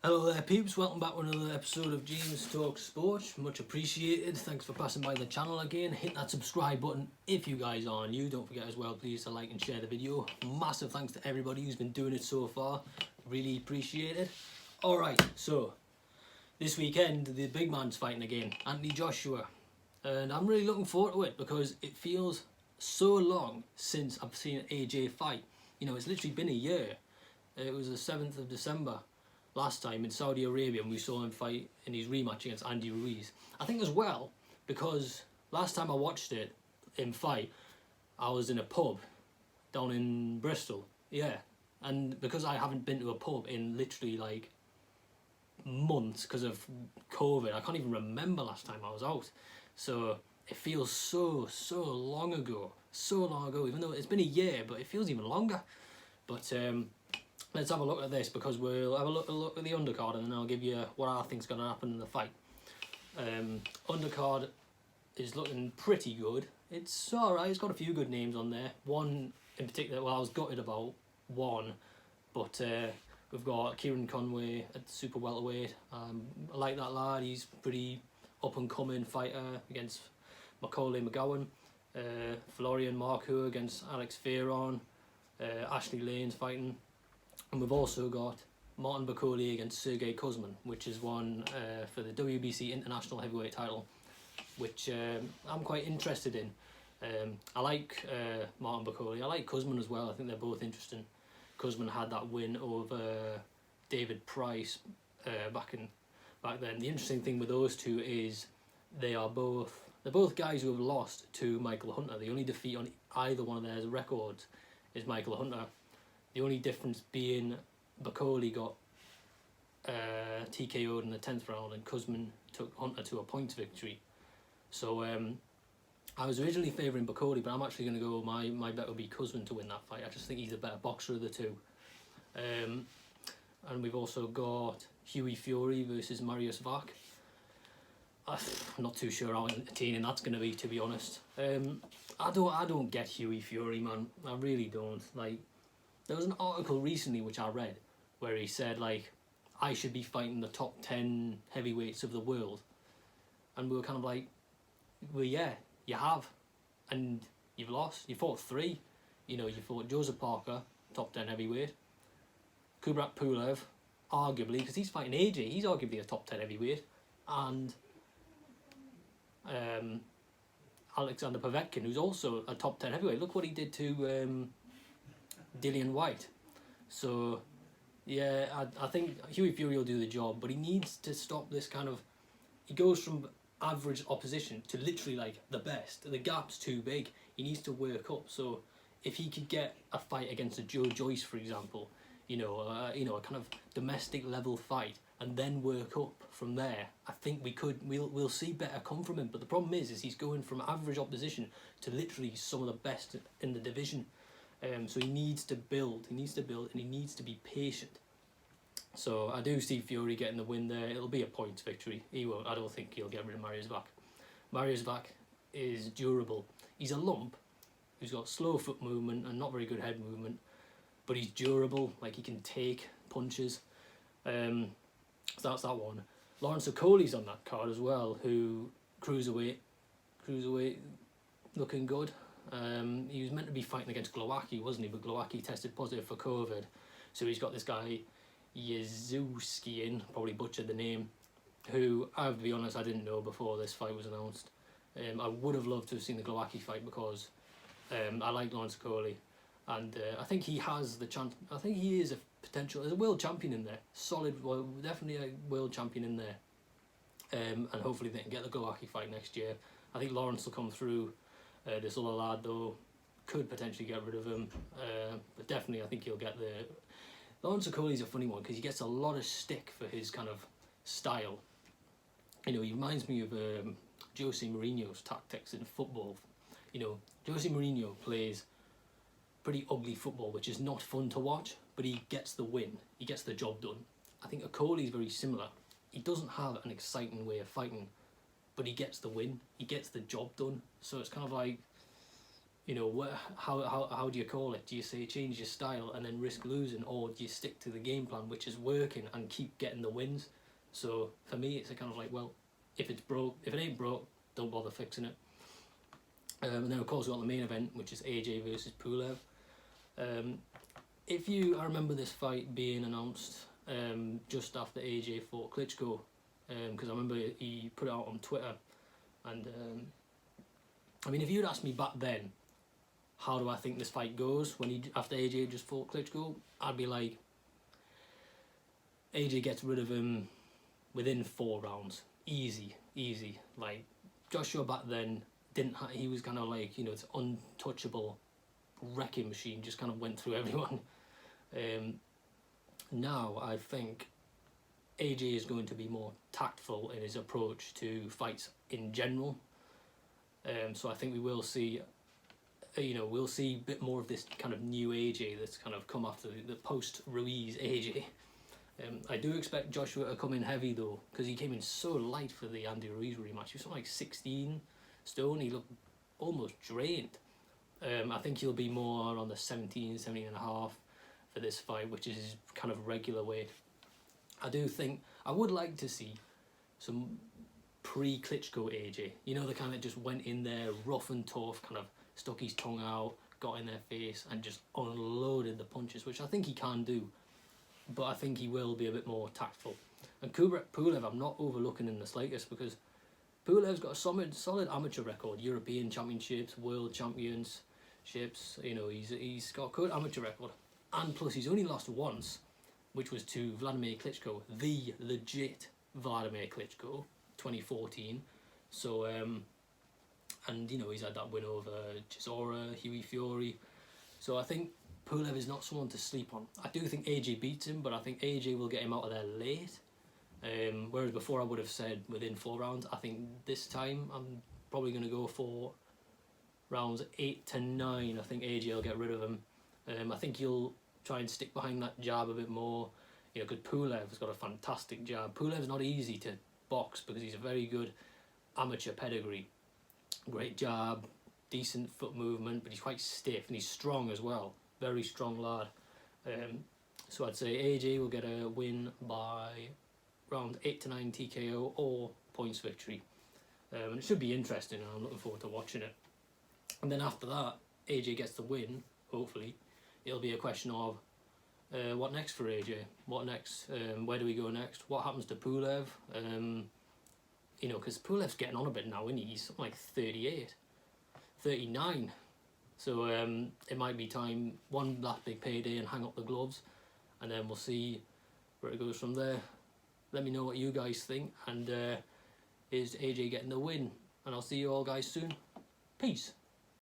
Hello there peeps, welcome back to another episode of James Talks Sport. Much appreciated. Thanks for passing by the channel again. Hit that subscribe button if you guys are new. Don't forget as well, please, to like and share the video. Massive thanks to everybody who's been doing it so far. Really appreciate it. Alright, so this weekend the big man's fighting again, Anthony Joshua. And I'm really looking forward to it because it feels so long since I've seen AJ fight. You know, it's literally been a year. It was the 7th of December last time in Saudi Arabia, and we saw him fight in his rematch against Andy Ruiz. I think as well, because last time I watched him fight, I was in a pub down in Bristol, yeah. And because I haven't been to a pub in literally like months because of COVID, I can't even remember last time I was out. So it feels so long ago, even though it's been a year, but it feels even longer. But let's have a look at this because we'll have a look at the undercard and then I'll give you what I think's going to happen in the fight. Undercard is looking pretty good. It's alright, it's got a few good names on there. One in particular, well, I was gutted about one, but we've got Kieran Conway at super welterweight. I like that lad, he's pretty up and coming fighter against Macaulay McGowan. Florian Marco against Alex Fearon. Ashley Lane's fighting. And we've also got Martin Bakole against Sergey Kuzmin, which is one for the WBC International Heavyweight title, which I'm quite interested in. I like Martin Bakole. I like Kuzmin as well. I think they're both interesting. Kuzmin had that win over David Price back then. The interesting thing with those two is they're both guys who have lost to Michael Hunter. The only defeat on either one of their records is Michael Hunter. The only difference being Bakole got TKO'd in the 10th round and Kuzmin took Hunter to a points victory. So I was originally favouring Bakole, but I'm actually going to go, my bet would be Kuzmin to win that fight. I just think he's a better boxer of the two. And we've also got Hughie Fury versus Mariusz Vach. I'm not too sure how entertaining that's going to be, to be honest. I don't get Hughie Fury, man. I really don't. Like, there was an article recently which I read where he said, like, I should be fighting the top 10 heavyweights of the world. And we were kind of like, well, yeah, you have. And you've lost. You fought 3. You know, you fought Joseph Parker, top 10 heavyweight. Kubrat Pulev, arguably, because he's fighting AJ, he's arguably a top 10 heavyweight. And Alexander Povetkin, who's also a top 10 heavyweight. Look what he did to Dillian White. So yeah, I think Hughie Fury will do the job, but he needs to stop this kind of, he goes from average opposition to literally like the best. The gap's too big. He needs to work up. So if he could get a fight against a Joe Joyce, for example, you know, a kind of domestic level fight, and then work up from there, I think we'll see better come from him. But the problem is he's going from average opposition to literally some of the best in the division. So he needs to build, and he needs to be patient. So I do see Fury getting the win there. It'll be a points victory. He won't. I don't think he'll get rid of Mariusz Vach. Mariusz Vach is durable. He's a lump who's got slow foot movement and not very good head movement, but he's durable. Like, he can take punches. So that's that one. Lawrence Okolie's on that card as well, who cruiserweight looking good. He was meant to be fighting against Glowacki, wasn't he? But Glowacki tested positive for COVID. So he's got this guy, Yezuskian, probably butchered the name, who, I have to be honest, I didn't know before this fight was announced. I would have loved to have seen the Glowacki fight because I like Lawrence Okolie. And I think he has the chance. I think he is a potential, there's a world champion in there. Solid, well, definitely a world champion in there. And hopefully they can get the Glowacki fight next year. I think Lawrence will come through. This other lad, though, could potentially get rid of him, but definitely I think he'll get the... Lawrence Okolie's a funny one because he gets a lot of stick for his kind of style. You know, he reminds me of Jose Mourinho's tactics in football. You know, Jose Mourinho plays pretty ugly football, which is not fun to watch, but he gets the win. He gets the job done. I think Okolie's very similar. He doesn't have an exciting way of fighting, but he gets the win, he gets the job done. So it's kind of like, you know, how do you call it? Do you say change your style and then risk losing, or do you stick to the game plan which is working and keep getting the wins? So for me, it's a kind of like, well, if it ain't broke, don't bother fixing it. And then of course we got the main event, which is AJ versus Pulev. I remember this fight being announced just after AJ fought Klitschko, because I remember he put it out on Twitter, and I mean, if you'd asked me back then, how do I think this fight goes after AJ just fought Klitschko, I'd be like, AJ gets rid of him within 4 rounds, easy. Like Joshua back then he was kind of like, you know, it's untouchable wrecking machine, just kind of went through everyone. Now I think AJ is going to be more tactful in his approach to fights in general. So I think we will see, we'll see a bit more of this kind of new AJ that's kind of come after the post-Ruiz AJ. I do expect Joshua to come in heavy though, because he came in so light for the Andy Ruiz rematch. He was something like 16 stone, he looked almost drained. I think he'll be more on the 17 and a half for this fight, which is his kind of regular weight. I do think, I would like to see some pre-Klitschko AJ, you know, the kind that just went in there rough and tough, kind of stuck his tongue out, got in their face and just unloaded the punches, which I think he can do, but I think he will be a bit more tactful. And Kubrat Pulev I'm not overlooking in the slightest, because Pulev's got a solid amateur record, European championships, world championships, you know, he's got a good amateur record, and plus he's only lost once, which was to Vladimir Klitschko, the legit Vladimir Klitschko, 2014. So and you know, he's had that win over Chisora, Huey Fury. So I think Pulev is not someone to sleep on. I do think AJ beats him, but I think AJ will get him out of there late. Whereas before I would have said within 4 rounds. I think this time I'm probably going to go for rounds 8 to 9. I think AJ will get rid of him. I think he'll try and stick behind that jab a bit more. You know, because Pulev's got a fantastic jab. Pulev's not easy to box because he's a very good amateur pedigree. Great jab, decent foot movement, but he's quite stiff and he's strong as well. Very strong lad. So I'd say AJ will get a win by round 8 to 9 TKO or points victory. And it should be interesting, and I'm looking forward to watching it. And then after that, AJ gets the win, hopefully. It'll be a question of what next for AJ? What next? Where do we go next? What happens to Pulev? You know, because Pulev's getting on a bit now, isn't he? He's something like 38, 39. So it might be time, one last big payday and hang up the gloves, and then we'll see where it goes from there. Let me know what you guys think, and is AJ getting the win? And I'll see you all guys soon. Peace.